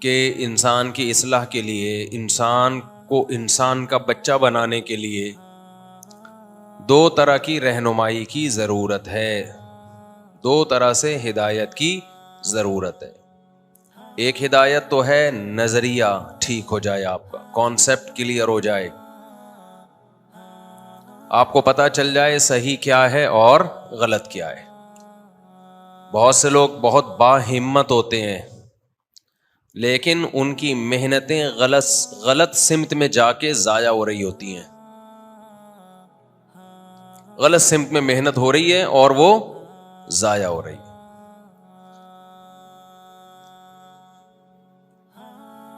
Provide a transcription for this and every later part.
کہ انسان کی اصلاح کے لیے، انسان کو انسان کا بچہ بنانے کے لیے دو طرح کی رہنمائی کی ضرورت ہے، دو طرح سے ہدایت کی ضرورت ہے۔ ایک ہدایت تو ہے نظریہ ٹھیک ہو جائے، آپ کا کانسیپٹ کلیئر ہو جائے، آپ کو پتہ چل جائے صحیح کیا ہے اور غلط کیا ہے۔ بہت سے لوگ بہت باہمت ہوتے ہیں لیکن ان کی محنتیں غلط سمت میں جا کے ضائع ہو رہی ہوتی ہیں، غلط سمت میں محنت ہو رہی ہے اور وہ ضائع ہو رہی ہے۔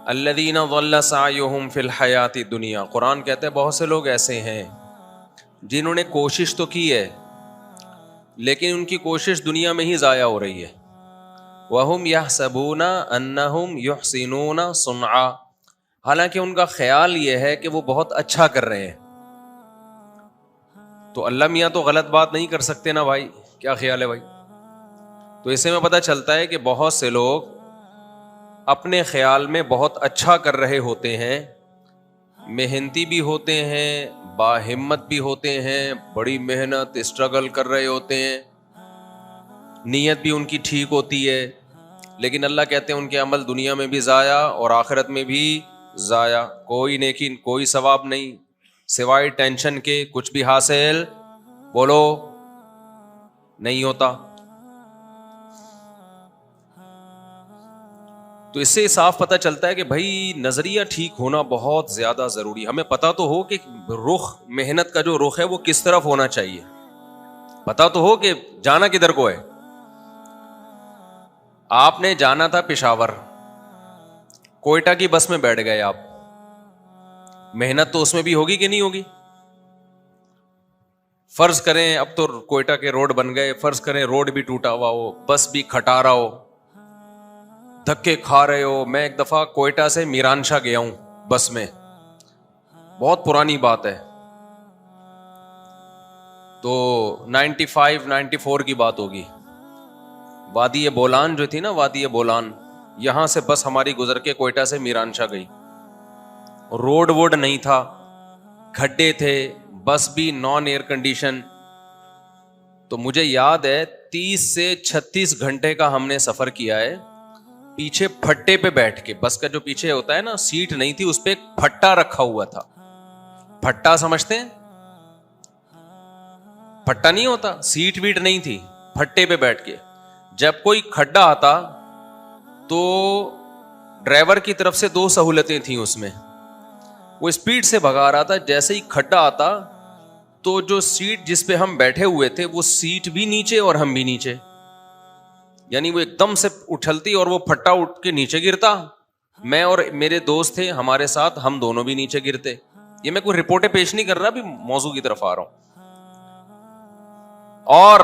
الذین ضل سعیہم فی الحیات الدنیا، قرآن کہتے ہیں بہت سے لوگ ایسے ہیں جنہوں نے کوشش تو کی ہے لیکن ان کی کوشش دنیا میں ہی ضائع ہو رہی ہے۔ وَهُمْ يَحْسَبُونَ أَنَّهُمْ يُحْسِنُونَ صُنْعًا، حالانکہ ان کا خیال یہ ہے کہ وہ بہت اچھا کر رہے ہیں۔ تو اللہ میاں تو غلط بات نہیں کر سکتے نا بھائی، کیا خیال ہے بھائی؟ تو اس سے میں پتہ چلتا ہے کہ بہت سے لوگ اپنے خیال میں بہت اچھا کر رہے ہوتے ہیں، محنتی بھی ہوتے ہیں، باہمت بھی ہوتے ہیں، بڑی محنت اسٹرگل کر رہے ہوتے ہیں، نیت بھی ان کی ٹھیک ہوتی ہے، لیکن اللہ کہتے ہیں ان کے عمل دنیا میں بھی ضائع اور آخرت میں بھی ضائع، کوئی نیکی کوئی ثواب نہیں، سوائے ٹینشن کے کچھ بھی حاصل بولو نہیں ہوتا۔ تو اس سے صاف پتہ چلتا ہے کہ بھائی نظریہ ٹھیک ہونا بہت زیادہ ضروری ہے۔ ہمیں پتہ تو ہو کہ رخ، محنت کا جو رخ ہے وہ کس طرف ہونا چاہیے، پتہ تو ہو کہ جانا کدھر کو ہے۔ آپ نے جانا تھا پشاور، کوئٹہ کی بس میں بیٹھ گئے آپ، محنت تو اس میں بھی ہوگی کہ نہیں ہوگی؟ فرض کریں اب تو کوئٹہ کے روڈ بن گئے، فرض کریں روڈ بھی ٹوٹا ہوا ہو، بس بھی کھٹا رہا ہو، دھکے کھا رہے ہو۔ میں ایک دفعہ کوئٹہ سے میرانشاہ گیا ہوں بس میں، بہت پرانی بات ہے، تو 95 94 کی بات ہوگی۔ وادی بولان جو تھی نا، وادی بولان، یہاں سے بس ہماری گزر کے کوئٹہ سے میرانشاہ گئی، روڈ ووڈ نہیں تھا، کھڈے تھے، بس بھی نان ایئر کنڈیشن۔ تو مجھے یاد ہے 30 سے 36 گھنٹے کا ہم نے سفر کیا ہے، پیچھے پھٹے پہ بیٹھ کے، بس کا جو پیچھے ہوتا ہے نا سیٹ نہیں تھی، اس پہ ایک پھٹا رکھا ہوا تھا، پھٹا سمجھتے ہیں؟ پھٹا نہیں ہوتا، سیٹ ویٹ نہیں تھی، پھٹے پہ بیٹھ کے جب کوئی کھڈا آتا تو ڈرائیور کی طرف سے دو سہولتیں تھیں اس میں، وہ اسپیڈ سے بھگا رہا تھا، جیسے ہی کھڈا آتا تو جو سیٹ جس پہ ہم بیٹھے ہوئے تھے وہ سیٹ بھی نیچے اور ہم بھی نیچے، یعنی وہ ایک دم سے اچھلتی اور وہ پھٹا اٹھ کے نیچے گرتا، میں اور میرے دوست تھے ہمارے ساتھ، ہم دونوں بھی نیچے گرتے۔ یہ میں کوئی رپورٹیں پیش نہیں کر رہا، بھی موضوع کی طرف آ رہا ہوں۔ اور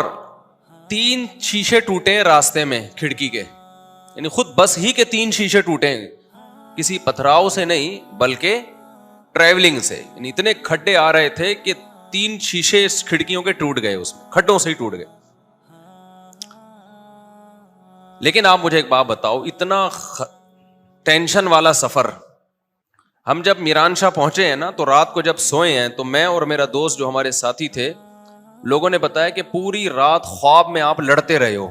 3 شیشے ٹوٹے راستے میں کھڑکی کے، یعنی خود بس ہی کے 3 شیشے ٹوٹے، کسی پتھراؤ سے نہیں بلکہ ٹریولنگ سے، یعنی اتنے کھڈے آ رہے تھے کہ 3 شیشے اس کھڑکیوں کے ٹوٹ گئے، اس میں کھڈوں سے ہی ٹوٹ گئے۔ لیکن آپ مجھے ایک بات بتاؤ، اتنا ٹینشن والا سفر، ہم جب میرانشاہ پہنچے ہیں نا تو رات کو جب سوئے ہیں تو میں اور میرا دوست جو ہمارے ساتھی تھے، لوگوں نے بتایا کہ پوری رات خواب میں آپ لڑتے رہے ہو،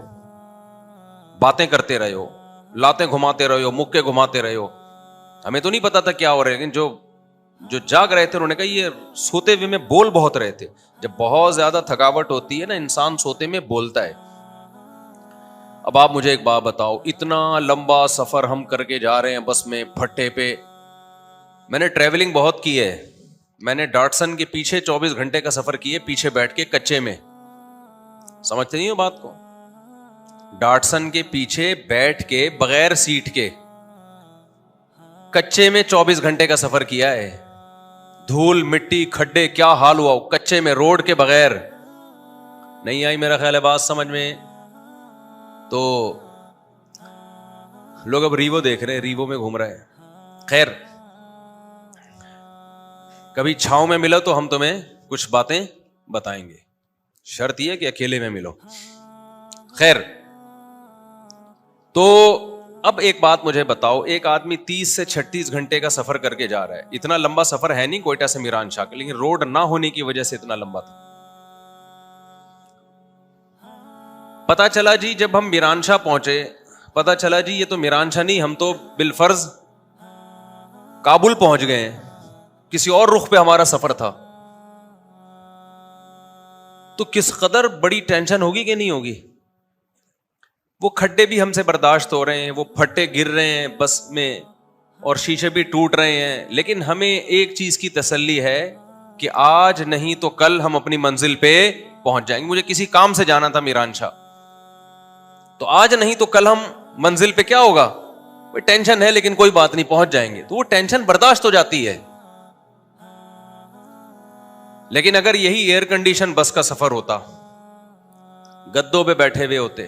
باتیں کرتے رہے ہو، لاتیں گھماتے رہے ہو، مکے گھماتے رہے ہو۔ ہمیں تو نہیں پتا تھا کیا ہو رہا ہے، لیکن جو جاگ رہے تھے انہوں نے کہا یہ سوتے ہوئے میں بول بہت رہے تھے۔ جب بہت زیادہ تھکاوٹ ہوتی ہے نا، انسان سوتے میں بولتا ہے۔ اب آپ مجھے ایک بات بتاؤ، اتنا لمبا سفر ہم کر کے جا رہے ہیں بس میں پھٹے پہ، میں نے ٹریولنگ بہت کی ہے، میں نے ڈاٹسن کے پیچھے 24 گھنٹے کا سفر کیے، پیچھے بیٹھ کے کچے میں، سمجھتے نہیں ہو بات کو؟ ڈاٹسن کے پیچھے بیٹھ کے بغیر سیٹ کے کچے میں 24 گھنٹے کا سفر کیا ہے، دھول مٹی کھڈے کیا حال ہوا، کچے میں روڈ کے بغیر۔ نہیں آئی میرا خیال ہے بات سمجھ میں؟ تو لوگ اب ریوو دیکھ رہے ہیں، ریوو میں گھوم رہے ہیں۔ خیر، کبھی چھاؤں میں ملو تو ہم تمہیں کچھ باتیں بتائیں گے، شرط یہ کہ اکیلے میں ملو۔ خیر، تو اب ایک بات مجھے بتاؤ, ایک آدمی 30 سے 36 گھنٹے کا سفر کر کے جا رہا ہے, اتنا لمبا سفر ہے نہیں کوئٹہ سے میران شاہ کا, لیکن روڈ نہ ہونے کی وجہ سے اتنا لمبا تھا. پتا چلا جی جب ہم میران شاہ پہنچے, پتا چلا جی یہ تو میران شاہ نہیں, ہم تو بالفرض کابل پہنچ گئے ہیں, کسی اور رخ پہ ہمارا سفر تھا. تو کس قدر بڑی ٹینشن ہوگی کہ نہیں ہوگی. وہ کھڈے بھی ہم سے برداشت ہو رہے ہیں, وہ پھٹے گر رہے ہیں بس میں, اور شیشے بھی ٹوٹ رہے ہیں, لیکن ہمیں ایک چیز کی تسلی ہے کہ آج نہیں تو کل ہم اپنی منزل پہ پہنچ جائیں گے. مجھے کسی کام سے جانا تھا میران شاہ, تو آج نہیں تو کل ہم منزل پہ کیا ہوگا, ٹینشن ہے لیکن کوئی بات نہیں پہنچ جائیں گے. تو وہ ٹینشن برداشت ہو جاتی ہے. لیکن اگر یہی ایئر کنڈیشن بس کا سفر ہوتا, گدوں پہ بیٹھے ہوئے ہوتے,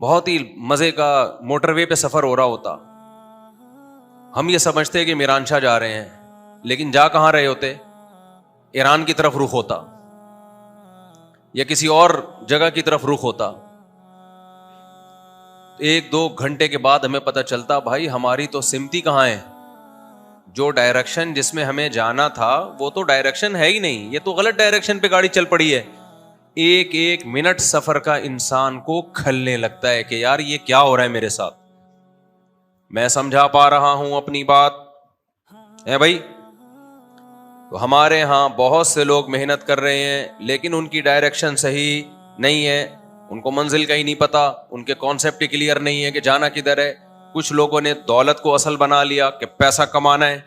بہت ہی مزے کا موٹر وے پہ سفر ہو رہا ہوتا, ہم یہ سمجھتے کہ میران شاہ جا رہے ہیں, لیکن جا کہاں رہے ہوتے, ایران کی طرف رخ ہوتا یا کسی اور جگہ کی طرف رخ ہوتا. 1-2 گھنٹے کے بعد ہمیں پتہ چلتا بھائی ہماری تو سمتی کہاں ہے, جو ڈائریکشن جس میں ہمیں جانا تھا وہ تو ڈائریکشن ہے ہی نہیں, یہ تو غلط ڈائریکشن پہ گاڑی چل پڑی ہے. ایک منٹ سفر کا انسان کو کھلنے لگتا ہے کہ یار یہ کیا ہو رہا ہے میرے ساتھ. میں سمجھا پا رہا ہوں اپنی بات ہے بھائی. تو ہمارے ہاں بہت سے لوگ محنت کر رہے ہیں لیکن ان کی ڈائریکشن صحیح نہیں ہے, ان کو منزل کا ہی نہیں پتا, ان کے کانسیپٹ کلیئر نہیں ہے کہ جانا کدھر ہے. کچھ لوگوں نے دولت کو اصل بنا لیا کہ پیسہ کمانا ہے,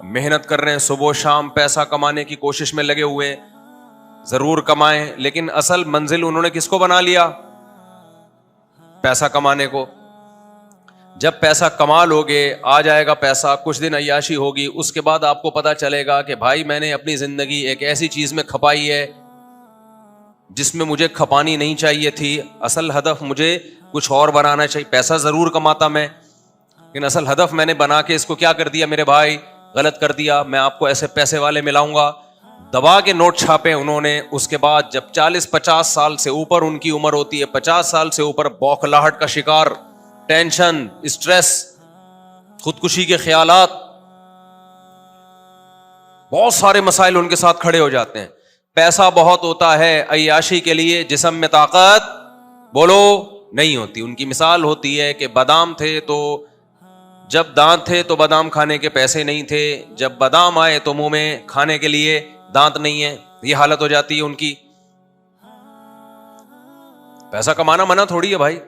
محنت کر رہے ہیں صبح و شام, پیسہ کمانے کی کوشش میں لگے ہوئے, ضرور کمائیں, لیکن اصل منزل انہوں نے کس کو بنا لیا, پیسہ کمانے کو. جب پیسہ کما لوگے, آ جائے گا پیسہ, کچھ دن عیاشی ہوگی, اس کے بعد آپ کو پتا چلے گا کہ بھائی میں نے اپنی زندگی ایک ایسی چیز میں کھپائی ہے جس میں مجھے کھپانی نہیں چاہیے تھی. اصل ہدف مجھے کچھ اور بنانا چاہیے. پیسہ ضرور کماتا میں, لیکن اصل ہدف میں نے بنا کے اس کو کیا کر دیا میرے بھائی, غلط کر دیا. میں آپ کو ایسے پیسے والے ملاؤں گا, دبا کے نوٹ چھاپے انہوں نے. اس کے بعد جب 40-50 سال سے اوپر ان کی عمر ہوتی ہے, 50 سال سے اوپر, بوکھلاہٹ کا شکار, ٹینشن, اسٹریس, خودکشی کے خیالات, بہت سارے مسائل ان کے ساتھ کھڑے ہو جاتے ہیں. پیسہ بہت ہوتا ہے عیاشی کے لیے, جسم میں طاقت بولو نہیں ہوتی. ان کی مثال ہوتی ہے کہ بادام تھے تو جب دانت تھے تو بادام کھانے کے پیسے نہیں تھے, جب بادام آئے تو منہ میں کھانے کے لیے دانت نہیں ہے. یہ حالت ہو جاتی ہے ان کی. پیسہ کمانا منع تھوڑی ہے بھائی,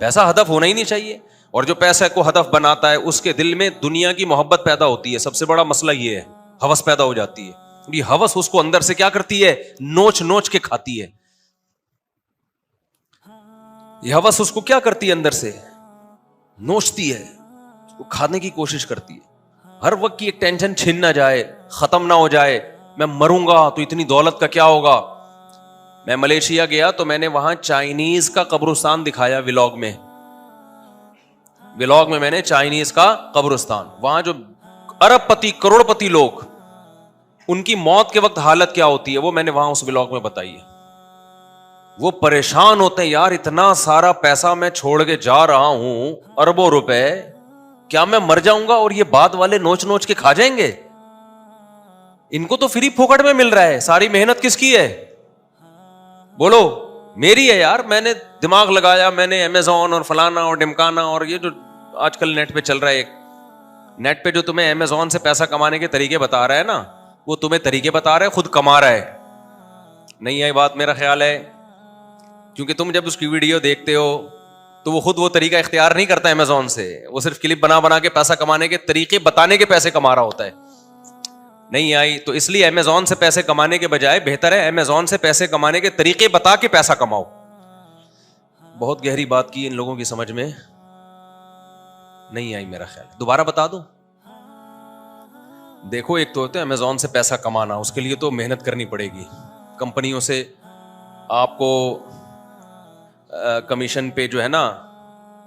پیسہ ہدف ہونا ہی نہیں چاہیے. اور جو پیسے کو ہدف بناتا ہے اس کے دل میں دنیا کی محبت پیدا ہوتی ہے. سب سے بڑا مسئلہ یہ ہے, ہوس پیدا ہو جاتی ہے. یہ ہوس اس کو اندر سے کیا کرتی ہے, نوچ نوچ کے کھاتی ہے. یہ ہوس اس کو کیا کرتی ہے, اندر سے نوچتی ہے, اس کو کھانے کی کوشش کرتی ہے. ہر وقت کی ایک ٹینشن چھن نہ جائے, ختم نہ ہو جائے. میں مروں گا تو اتنی دولت کا کیا ہوگا. میں ملیشیا گیا تو میں نے وہاں چائنیز کا قبرستان دکھایا ولاگ میں. ولاگ میں نے چائنیز کا قبرستان, وہاں جو ارب پتی کروڑ پتی لوگ, ان کی موت کے وقت حالت کیا ہوتی ہے وہ میں نے وہاں اس ولاگ میں بتائی ہے. وہ پریشان ہوتے ہیں, یار اتنا سارا پیسہ میں چھوڑ کے جا رہا ہوں, اربوں روپے, کیا میں مر جاؤں گا اور یہ بعد والے نوچ نوچ کے کھا جائیں گے. ان کو تو فری پھوکٹ میں مل رہا ہے. ساری محنت کس کی ہے بولو, میری ہے یار. میں نے دماغ لگایا, میں نے امیزون اور فلانا اور ڈمکانا, اور یہ جو آج کل نیٹ پہ چل رہا ہے, ایک نیٹ پہ جو تمہیں امیزون سے پیسہ کمانے کے طریقے بتا رہا ہے نا, وہ تمہیں طریقے بتا رہا ہے, خود کما رہا ہے. نہیں ہے بات, میرا خیال ہے, کیونکہ تم جب اس کی ویڈیو دیکھتے ہو تو وہ خود وہ طریقہ اختیار نہیں کرتا امیزون سے, وہ صرف کلپ بنا بنا کے پیسہ کمانے کے طریقے بتانے کے پیسے کما رہا ہوتا ہے. نہیں آئی تو اس لیے امیزون سے پیسے کمانے کے بجائے بہتر ہے امیزون سے پیسے کمانے کے طریقے بتا کے پیسہ کماؤ. بہت گہری بات کی, ان لوگوں کی سمجھ میں نہیں آئی میرا خیال. دوبارہ بتا دوں, دیکھو ایک تو ہوتا ہے امیزون سے پیسہ کمانا, اس کے لیے تو محنت کرنی پڑے گی. کمپنیوں سے آپ کو کمیشن پہ جو ہے نا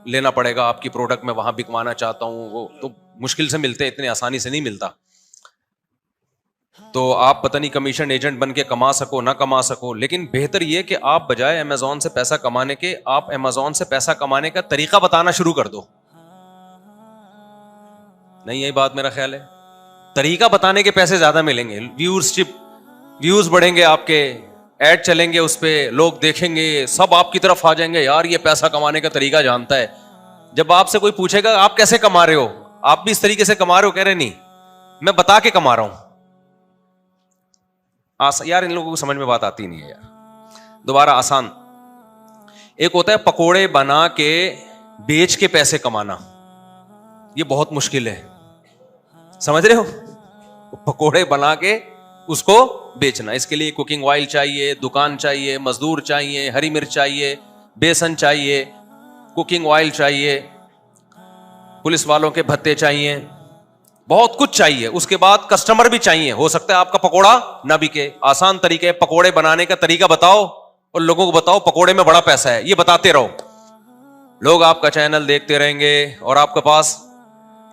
لینا پڑے گا. آپ کی پروڈکٹ میں وہاں بکوانا چاہتا ہوں, وہ تو مشکل سے ملتے, اتنے آسانی سے نہیں ملتا. تو آپ پتہ نہیں کمیشن ایجنٹ بن کے کما سکو نہ کما سکو، لیکن بہتر یہ کہ آپ بجائے امیزون سے پیسہ کمانے کے، آپ امیزون سے پیسہ کمانے کا طریقہ بتانا شروع کر دو. نہیں یہی بات میرا خیال ہے، طریقہ بتانے کے پیسے زیادہ ملیں گے، ویوز بڑھیں گے، آپ کے ایڈ چلیں گے، اس پہ لوگ دیکھیں گے، سب آپ کی طرف آ جائیں گے، یار یہ پیسہ کمانے کا طریقہ جانتا ہے. جب آپ سے کوئی پوچھے گا آپ کیسے کما رہے ہو، آپ بھی اس طریقے سے کما رہے ہو، کہہ رہے نہیں میں بتا کے کما رہا ہوں. یار ان لوگوں کو سمجھ میں بات آتی نہیں ہے یار. دوبارہ آسان، ایک ہوتا ہے پکوڑے بنا کے بیچ کے پیسے کمانا، یہ بہت مشکل ہے، سمجھ رہے ہو؟ پکوڑے بنا کے اس کو بیچنا، اس کے لیے کوکنگ آئل چاہیے، دکان چاہیے، مزدور چاہیے، ہری مرچ چاہیے، بیسن چاہیے، کوکنگ آئل چاہیے، پولیس والوں کے بھتے چاہیے، بہت کچھ چاہیے. اس کے بعد کسٹمر بھی چاہیے، ہو سکتا ہے آپ کا پکوڑا نہ بکے. آسان طریقے، پکوڑے بنانے کا طریقہ بتاؤ اور لوگوں کو بتاؤ پکوڑے میں بڑا پیسہ ہے، یہ بتاتے رہو. لوگ آپ کا چینل دیکھتے رہیں گے اور آپ کے پاس،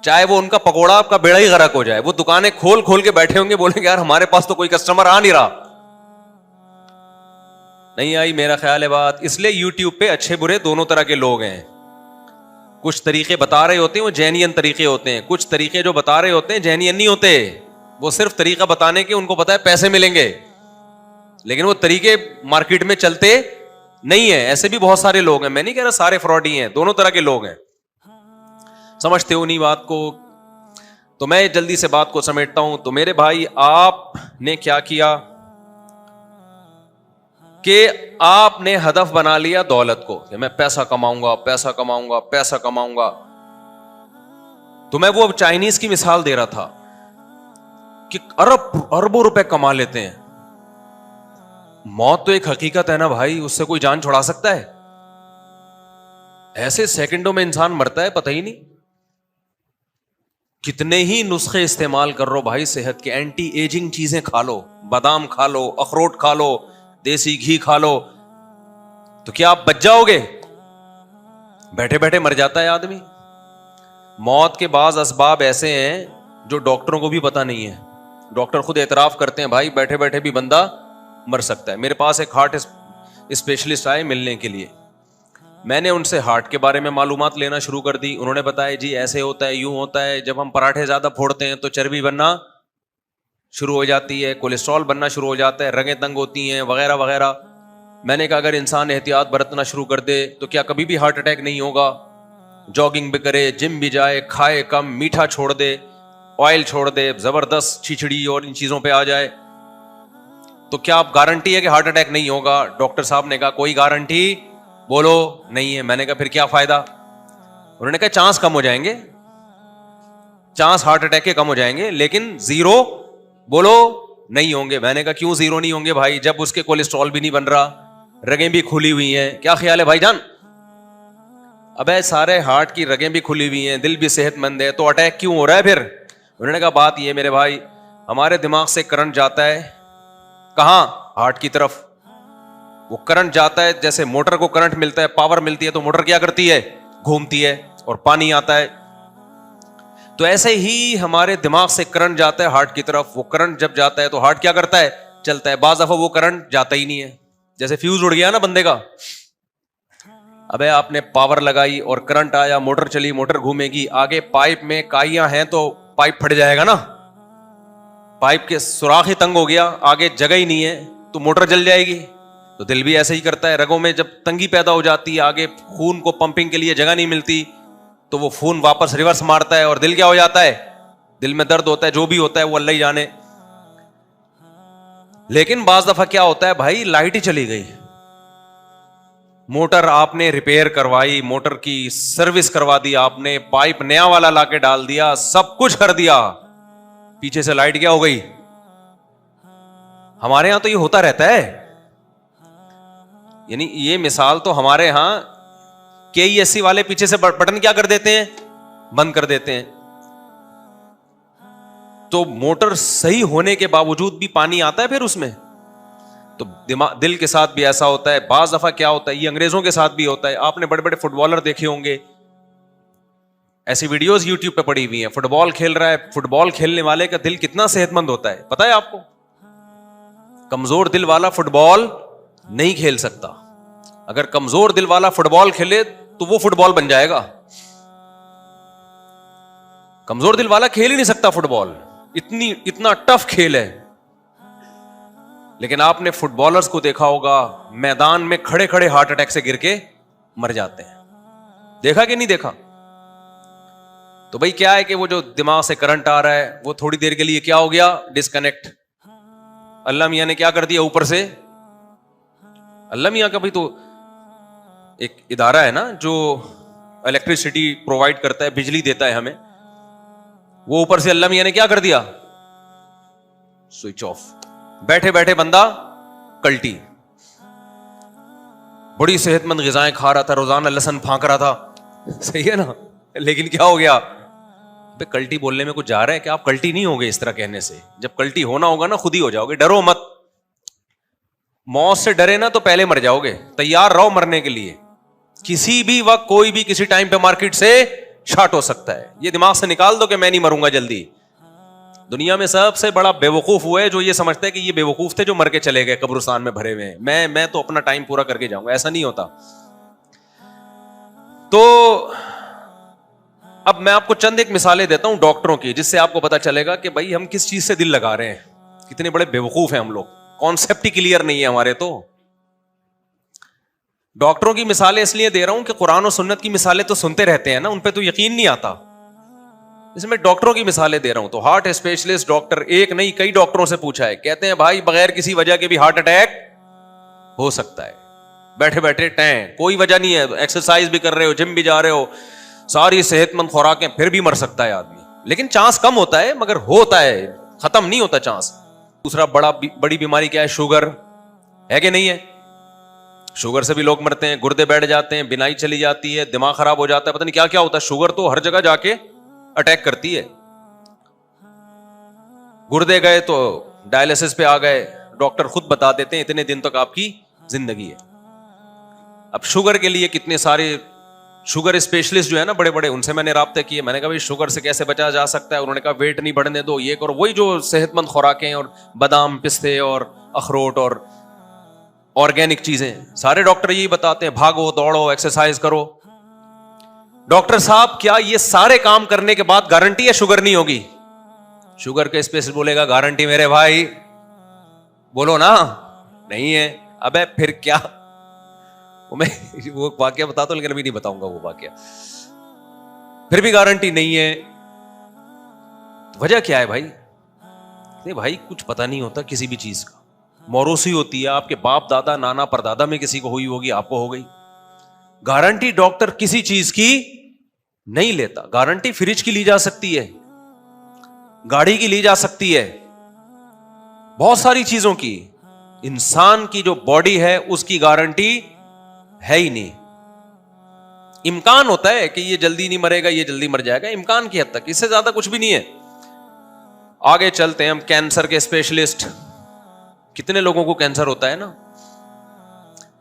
چاہے وہ ان کا پکوڑا آپ کا بیڑا ہی غرق ہو جائے، وہ دکانیں کھول کھول کے بیٹھے ہوں گے، بولیں گے یار ہمارے پاس تو کوئی کسٹمر آ نہیں رہا. نہیں آئی میرا خیال ہے بات. اس لیے یوٹیوب پہ اچھے برے دونوں طرح کے لوگ ہیں. کچھ طریقے بتا رہے ہوتے ہیں وہ جینین طریقے ہوتے ہیں، کچھ طریقے جو بتا رہے ہوتے ہیں جینین نہیں ہوتے، وہ صرف طریقہ بتانے کے ان کو پتا ہے پیسے ملیں گے، لیکن وہ طریقے مارکیٹ میں چلتے نہیں ہیں. ایسے بھی بہت سارے لوگ ہیں، میں نہیں کہہ رہا سارے فراڈی ہیں، دونوں طرح کے لوگ ہیں. سمجھتے ہو نہیں بات کو؟ تو میں جلدی سے بات کو سمیٹتا ہوں. تو میرے بھائی آپ نے کیا کیا کہ آپ نے ہدف بنا لیا دولت کو، کہ میں پیسہ کماؤں گا، پیسہ کماؤں گا، پیسہ کماؤں گا. تو میں وہ چائنیز کی مثال دے رہا تھا کہ اربوں روپے کما لیتے ہیں. موت تو ایک حقیقت ہے نا بھائی، اس سے کوئی جان چھڑا سکتا ہے؟ ایسے سیکنڈوں میں انسان مرتا ہے پتہ ہی نہیں. کتنے ہی نسخے استعمال کر رہو بھائی صحت کے، اینٹی ایجنگ چیزیں کھا لو، بادام کھا لو، اخروٹ کھا لو، دیسی گھی کھا لو، تو کیا آپ بچ جاؤ گے؟ بیٹھے بیٹھے مر جاتا ہے آدمی. موت کے بعض اسباب ایسے ہیں جو ڈاکٹروں کو بھی پتا نہیں ہے. ڈاکٹر خود اعتراف کرتے ہیں بھائی بیٹھے بیٹھے بھی بندہ مر سکتا ہے. میرے پاس ایک ہارٹ اسپیشلسٹ آئے ملنے کے لیے، میں نے ان سے ہارٹ کے بارے میں معلومات لینا شروع کر دی. انہوں نے بتایا جی ایسے ہوتا ہے، یوں ہوتا ہے، جب ہم پراٹھے زیادہ پھوڑتے ہیں تو چربی بننا شروع ہو جاتی ہے، کولیسٹرول بننا شروع ہو جاتا ہے، رگیں تنگ ہوتی ہیں، وغیرہ وغیرہ. میں نے کہا اگر انسان احتیاط برتنا شروع کر دے تو کیا کبھی بھی ہارٹ اٹیک نہیں ہوگا؟ جاگنگ بھی کرے، جم بھی جائے، کھائے کم، میٹھا چھوڑ دے، آئل چھوڑ دے، زبردست چھچڑی اور ان چیزوں پہ آ جائے، تو کیا آپ گارنٹی ہے کہ ہارٹ اٹیک نہیں ہوگا؟ ڈاکٹر صاحب نے کہا کوئی گارنٹی بولو نہیں ہے. میں نے کہا پھر کیا فائدہ؟ انہوں نے کہا چانس کم ہو جائیں گے، چانس ہارٹ اٹیک کے کم ہو جائیں گے، لیکن زیرو بولو نہیں ہوں گے. میں نے کہا کیوں زیرو نہیں ہوں گے بھائی، جب اس کے کولیسٹرول بھی نہیں بن رہا، رگیں بھی کھلی ہوئی ہیں، کیا خیال ہے بھائی جان؟ ابے سارے ہارٹ کی رگیں بھی کھلی ہوئی ہیں، دل بھی صحت مند ہے، تو اٹیک کیوں ہو رہا ہے پھر؟ انہوں نے کہا بات یہ میرے بھائی، ہمارے دماغ سے کرنٹ جاتا ہے کہاں؟ ہارٹ کی طرف. وہ کرنٹ جاتا ہے، جیسے موٹر کو کرنٹ ملتا ہے، پاور ملتی ہے، تو موٹر کیا کرتی ہے؟ گھومتی ہے اور پانی آتا ہے. تو ایسے ہی ہمارے دماغ سے کرنٹ جاتا ہے ہارٹ کی طرف. وہ کرنٹ جب جاتا ہے تو ہارٹ کیا کرتا ہے؟ چلتا ہے. بعض دفعہ وہ کرنٹ جاتا ہی نہیں ہے، جیسے فیوز اڑ گیا نا بندے کا. ابے آپ نے پاور لگائی اور کرنٹ آیا، موٹر چلی، موٹر گھومے گی، آگے پائپ میں کائیاں ہیں تو پائپ پھٹ جائے گا نا، پائپ کے سوراخ ہی تنگ ہو گیا، آگے جگہ ہی نہیں ہے تو موٹر جل جائے گی. تو دل بھی ایسے ہی کرتا ہے، رگوں میں جب تنگی پیدا ہو جاتی ہے، آگے خون کو پمپنگ کے لیے جگہ نہیں ملتی، تو وہ خون واپس ریورس مارتا ہے اور دل کیا ہو جاتا ہے؟ دل میں درد ہوتا ہے، جو بھی ہوتا ہے وہ اللہ ہی جانے. لیکن بعض دفعہ کیا ہوتا ہے بھائی، لائٹ ہی چلی گئی، موٹر آپ نے ریپیئر کروائی، موٹر کی سروس کروا دی آپ نے، پائپ نیا والا لا کے ڈال دیا، سب کچھ کر دیا، پیچھے سے لائٹ کیا ہو گئی؟ ہمارے ہاں تو یہ ہوتا رہتا ہے. یعنی یہ مثال تو ہمارے ہاں KESC والے پیچھے سے بٹن کیا کر دیتے ہیں؟ بند کر دیتے ہیں. تو موٹر صحیح ہونے کے باوجود بھی پانی آتا ہے پھر اس میں. تو دل کے ساتھ بھی ایسا ہوتا ہے. بعض دفعہ کیا ہوتا ہے، یہ انگریزوں کے ساتھ بھی ہوتا ہے. آپ نے بڑے بڑے فٹ بالر دیکھے ہوں گے، ایسی ویڈیوز یوٹیوب پہ پڑی ہوئی ہیں, فٹ بال کھیل رہا ہے, فٹ بال کھیلنے والے کا دل کتنا صحت مند ہوتا ہے پتا ہے آپ کو؟ کمزور دل والا فٹ بال نہیں کھیل سکتا. اگر کمزور دل والا فٹ بال کھیلے تو وہ فٹ بال بن جائے گا. کمزور دل والا کھیل ہی نہیں سکتا فٹ بال, اتنا ٹف کھیل ہے. لیکن آپ نے فٹ بالرز کو دیکھا ہوگا میدان میں کھڑے کھڑے ہارٹ اٹیک سے گر کے مر جاتے ہیں, دیکھا کہ نہیں دیکھا؟ تو بھائی کیا ہے کہ وہ جو دماغ سے کرنٹ آ رہا ہے وہ تھوڑی دیر کے لیے کیا ہو گیا, ڈسکنیکٹ. اللہ میاں نے کیا کر دیا اوپر سے, اللہ میاں کا بھائی تو ایک ادارہ ہے نا جو الیکٹریسٹی پرووائڈ کرتا ہے, بجلی دیتا ہے ہمیں, وہ اوپر سے اللہ میاں نے کیا کر دیا, سوئچ آف. بیٹھے بیٹھے بندہ کلٹی. بڑی صحت مند غذائیں کھا رہا تھا, روزانہ لہسن پھانک رہا تھا, صحیح ہے نا, لیکن کیا ہو گیا, کلٹی بولنے میں کچھ جا رہا ہے کہ آپ کلٹی نہیں ہوگے اس طرح کہنے سے. جب کلٹی ہونا ہوگا نا خود ہی ہو جاؤ گے, ڈرو مت. موت سے ڈرے نا تو پہلے مر جاؤ گے, تیار رہو مرنے کے لیے. کسی بھی وقت کوئی بھی کسی ٹائم پہ مارکیٹ سے شارٹ ہو سکتا ہے. یہ دماغ سے نکال دو کہ میں نہیں مروں گا جلدی. دنیا میں سب سے بڑا بیوقوف وہ ہے جو یہ سمجھتا ہے کہ یہ بیوقوف تھے جو مر کے چلے گئے قبرستان میں بھرے ہوئے ہیں, میں تو اپنا ٹائم پورا کر کے جاؤں گا. ایسا نہیں ہوتا. تو اب میں آپ کو چند ایک مثالیں دیتا ہوں ڈاکٹروں کی, جس سے آپ کو پتا چلے گا کہ بھائی ہم کس چیز سے دل لگا رہے ہیں, کتنے بڑے بیوقوف ہیں ہم لوگ. کانسیپٹ ہی کلیئر نہیں ہے ہمارے. تو ڈاکٹروں کی مثالیں اس لیے دے رہا ہوں کہ قرآن و سنت کی مثالیں تو سنتے رہتے ہیں نا, ان پہ تو یقین نہیں آتا. اس میں ڈاکٹروں کی مثالیں دے رہا ہوں. تو ہارٹ اسپیشلسٹ ڈاکٹر ایک نہیں کئی ڈاکٹروں سے پوچھا ہے, کہتے ہیں بھائی بغیر کسی وجہ کے بھی ہارٹ اٹیک ہو سکتا ہے. بیٹھے بیٹھے ٹیں, کوئی وجہ نہیں ہے, ایکسرسائز بھی کر رہے ہو, جم بھی جا رہے ہو, ساری صحت مند خوراکیں, پھر بھی مر سکتا ہے آدمی. لیکن چانس کم ہوتا ہے مگر ہوتا ہے, ختم نہیں ہوتا چانس. دوسرا بڑی بیماری کیا ہے, شوگر ہے کہ نہیں ہے؟ شوگر سے بھی لوگ مرتے ہیں, گردے بیٹھ جاتے ہیں, بینائی چلی جاتی ہے, دماغ خراب ہو جاتا ہے, پتہ نہیں کیا کیا ہوتا ہے. شوگر تو ہر جگہ جا کے اٹیک کرتی ہے. گردے گئے تو ڈائلسس پہ آ گئے, ڈاکٹر خود بتا دیتے ہیں اتنے دن تک آپ کی زندگی ہے. اب شوگر کے لیے کتنے سارے شوگر اسپیشلسٹ جو ہے نا بڑے بڑے, ان سے میں نے رابطے کیے. میں نے کہا بھائی شوگر سے کیسے بچا جا سکتا ہے؟ انہوں نے کہا ویٹ نہیں بڑھنے دو, یہ کرو, وہی جو صحت مند خوراکیں اور بادام پستے اور اخروٹ اور آرگینک چیزیں, سارے ڈاکٹر یہی بتاتے ہیں, بھاگو دوڑو ایکسرسائز کرو. ڈاکٹر صاحب کیا یہ سارے کام کرنے کے بعد گارنٹی ہے شوگر نہیں ہوگی؟ شوگر کے اسپیشلسٹ بولے گا گارنٹی میرے بھائی, بولو نا نہیں ہے. ابے پھر کیا, میں وہ واقعہ بتاتا ہوں لیکن ابھی نہیں بتاؤں گا وہ واقعہ. پھر بھی گارنٹی نہیں ہے. وجہ کیا ہے بھائی؟ نہیں بھائی کچھ پتا نہیں ہوتا کسی بھی چیز کا. موروثی ہوتی ہے, آپ کے باپ دادا نانا پردادا میں کسی کو ہوئی ہوگی, آپ کو ہو گئی. گارنٹی ڈاکٹر کسی چیز کی نہیں لیتا. گارنٹی فریج کی لی جا سکتی ہے, گاڑی کی لی جا سکتی ہے, بہت ساری چیزوں کی. انسان کی جو باڈی ہے اس کی گارنٹی ہے ہی نہیں. امکان ہوتا ہے کہ یہ جلدی نہیں مرے گا, یہ جلدی مر جائے گا, امکان کی حد تک, اس سے زیادہ کچھ بھی نہیں ہے. آگے چلتے ہیں ہم. کینسر کے اسپیشلسٹ, کتنے لوگوں کو کینسر ہوتا ہے نا.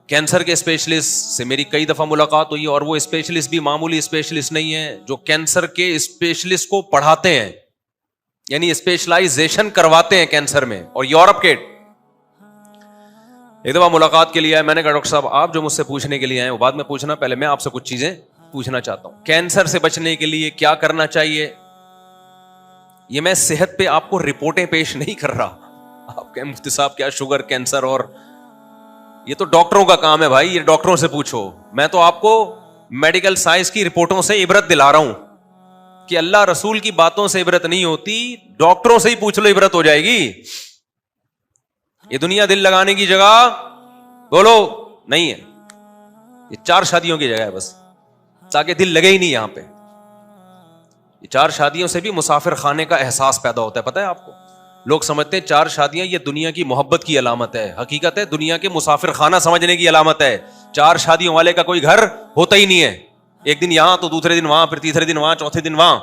کینسر کے اسپیشلسٹ سے میری کئی دفعہ ملاقات ہوئی, اور وہ اسپیشلسٹ بھی معمولی اسپیشلسٹ نہیں ہے, جو کینسر کے اسپیشلسٹ کو پڑھاتے ہیں, یعنی اسپیشلائزیشن کرواتے ہیں کینسر میں. اور یورپ کے ایک دفعہ ملاقات کے لیے آئے, میں نے کہا ڈاکٹر صاحب آپ جو مجھ سے پوچھنے کے لیے آئے وہ بعد میں پوچھنا, پہلے میں آپ سے کچھ چیزیں پوچھنا چاہتا ہوں. کینسر سے بچنے کے لیے کیا کرنا چاہیے؟ یہ میں صحت پہ آپ کو رپورٹیں پیش نہیں کر رہا. آپ کے مفتی صاحب کیا شوگر کینسر, اور یہ تو ڈاکٹروں کا کام ہے بھائی, یہ ڈاکٹروں سے پوچھو. میں تو آپ کو میڈیکل سائنس کی رپورٹوں سے عبرت دلا رہا ہوں کہ اللہ رسول کی باتوں سے عبرت نہیں ہوتی, ڈاکٹروں سے ہی پوچھ لو عبرت ہو جائے گی. یہ دنیا دل لگانے کی جگہ بولو نہیں ہے, یہ 4 شادیوں کی جگہ ہے بس, تاکہ دل لگے ہی نہیں یہاں پہ. یہ 4 شادیوں سے بھی مسافر خانے کا احساس پیدا ہوتا ہے. پتہ ہے آپ کو, لوگ سمجھتے ہیں 4 شادیاں یہ دنیا کی محبت کی علامت ہے, حقیقت ہے دنیا کے مسافر خانہ سمجھنے کی علامت ہے. 4 شادیوں والے کا کوئی گھر ہوتا ہی نہیں ہے, ایک دن یہاں تو دوسرے دن وہاں, پھر تیسرے دن وہاں, چوتھے دن وہاں.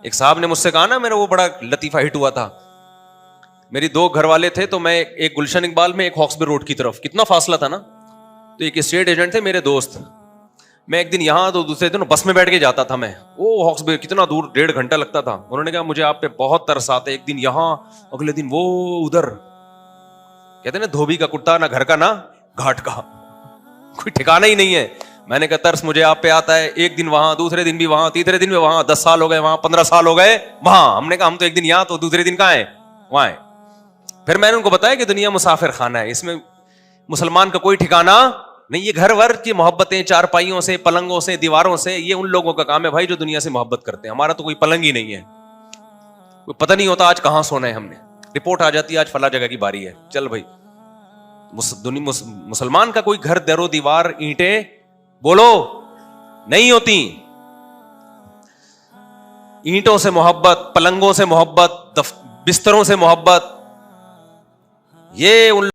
ایک صاحب نے مجھ سے کہا نا, میرا وہ بڑا لطیفہ ہٹ ہوا تھا. میری 2 گھر والے تھے, تو میں ایک گلشن اقبال میں, ایک ہاکسبی روڈ کی طرف, کتنا فاصلہ تھا نا. تو ایک اسٹیٹ ایجنٹ تھے میرے دوست, میں ایک دن یہاں تو دوسرے دن بس میں بیٹھ کے جاتا تھا میں, وہ ہاکس بے کتنا دور 1.5 گھنٹہ لگتا تھا. انہوں نے کہا مجھے آپ پہ بہت ترس آتا ہے, ایک دن یہاں اگلے دن وہ ادھر. کہتے ہیں نا دھوبی کا کتا نہ گھر کا نہ گھاٹ کا, کوئی ٹھکانا ہی نہیں ہے. میں نے کہا ترس مجھے آپ پہ آتا ہے, ایک دن وہاں, دوسرے دن بھی وہاں, تیسرے دن بھی وہاں, 10 سال ہو گئے وہاں, 15 سال ہو گئے وہاں. ہم نے کہا ہم تو ایک دن یہاں تو دوسرے دن کہاں ہیں, وہاں ہیں. پھر میں نے ان کو بتایا کہ دنیا مسافر خانہ ہے, اس میں مسلمان کا کوئی ٹھکانا نہیں. یہ گھر ور کی محبتیں چارپائیوں سے, پلنگوں سے, دیواروں سے, یہ ان لوگوں کا کام ہے بھائی جو دنیا سے محبت کرتے ہیں. ہمارا تو کوئی پلنگ ہی نہیں ہے, کوئی پتہ نہیں ہوتا آج کہاں سونا ہے. ہم نے رپورٹ آ جاتی ہے آج فلاں جگہ کی باری ہے, چل بھائی. مسلمان کا کوئی گھر درو دیوار اینٹیں بولو نہیں ہوتی. اینٹوں سے محبت, پلنگوں سے محبت, بستروں سے محبت, یہ ان